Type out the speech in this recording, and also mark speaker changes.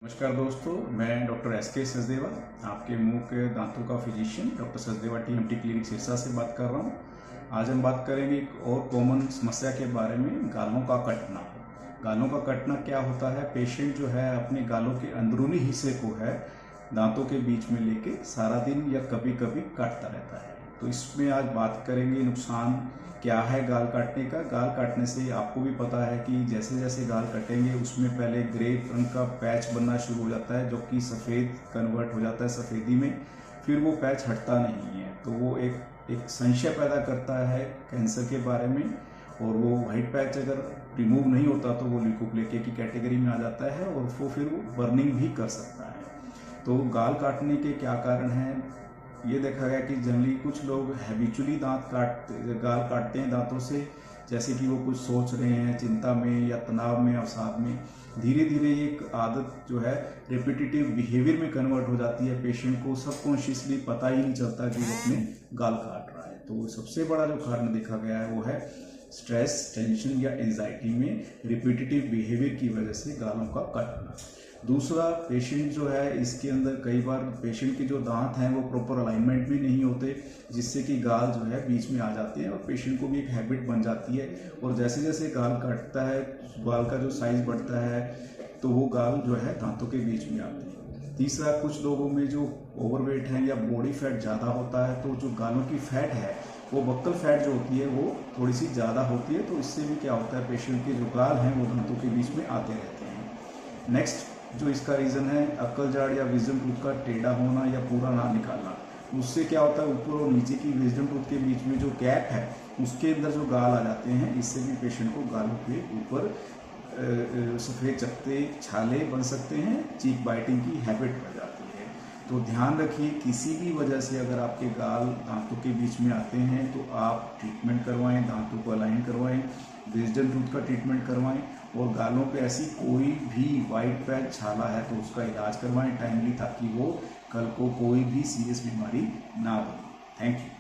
Speaker 1: नमस्कार दोस्तों, मैं डॉक्टर एस.के. सचदेवा, आपके मुंह के दांतों का physician doctor Sachdeva TMT. Clinic Sirsa से बात कर रहा हूं। आज हम बात करेंगे एक और कॉमन समस्या के बारे में, गालों का कटना। गालों का कटना क्या होता है? पेशेंट जो है अपने गालों के अंदरूनी हिस्से को है दांतों के बीच में लेके सारा दिन या कभी कभी काटता रहता है। तो इसमें आज बात करेंगे नुकसान क्या है गाल काटने का। गाल काटने से आपको भी पता है कि जैसे जैसे गाल कटेंगे उसमें पहले ग्रे रंग का पैच बनना शुरू हो जाता है, जो कि सफ़ेद कन्वर्ट हो जाता है सफ़ेदी में। फिर वो पैच हटता नहीं है, तो वो एक संशय पैदा करता है कैंसर के बारे में। और वो वाइट पैच अगर रिमूव नहीं होता तो वो ल्यूकोप्लेकिया की कैटेगरी में आ जाता है और वो फिर बर्निंग भी कर सकता है। तो गाल काटने के क्या कारण हैं? ये देखा गया कि जनरली कुछ लोग हैबिचुअली गाल काटते हैं दांतों से, जैसे कि वो कुछ सोच रहे हैं, चिंता में या तनाव में, अवसाद में। धीरे धीरे एक आदत जो है रिपीटेटिव बिहेवियर में कन्वर्ट हो जाती है। पेशेंट को सबकॉन्शियसली पता ही नहीं चलता कि वो अपने गाल काट रहा है। तो सबसे बड़ा जो कारण देखा गया है वो है स्ट्रेस, टेंशन या एंजाइटी में रिपीटेटिव बिहेवियर की वजह से गालों का कटना। दूसरा, पेशेंट जो है इसके अंदर कई बार पेशेंट के जो दांत हैं वो प्रॉपर अलाइनमेंट में नहीं होते, जिससे कि गाल जो है बीच में आ जाते हैं और पेशेंट को भी एक हैबिट बन जाती है। और जैसे जैसे गाल कटता है, गाल का जो साइज बढ़ता है तो वो गाल जो है दांतों के बीच में आते हैं। तीसरा, कुछ लोगों में जो ओवरवेट है या बॉडी फैट ज़्यादा होता है, तो जो गालों की फैट है वो बक्कल फैट जो होती है वो थोड़ी सी ज़्यादा होती है। तो इससे भी क्या होता है, पेशेंट के जो गाल हैं वो दांतों के बीच में आते रहते हैं। नेक्स्ट जो इसका रीज़न है, अक्ल जाड़ या विजडम टूथ का टेढ़ा होना या पूरा ना निकालना। उससे क्या होता है, ऊपर और नीचे की विजडम टूथ के बीच में जो गैप है उसके अंदर जो गाल आ जाते हैं, इससे भी पेशेंट को गालों के ऊपर सफ़ेद चकते छाले बन सकते हैं, चीक बाइटिंग की हैबिट बढ़ जाती है। तो ध्यान रखिए, किसी भी वजह से अगर आपके गाल दांतों के बीच में आते हैं तो आप ट्रीटमेंट करवाएं, दांतों को अलाइन करवाएं, विजडम टूथ का ट्रीटमेंट करवाएं। और गालों पे ऐसी कोई भी वाइट पैच छाला है तो उसका इलाज करवाएं टाइमली, ताकि वो कल को कोई भी सीरियस बीमारी ना बने। Thank you.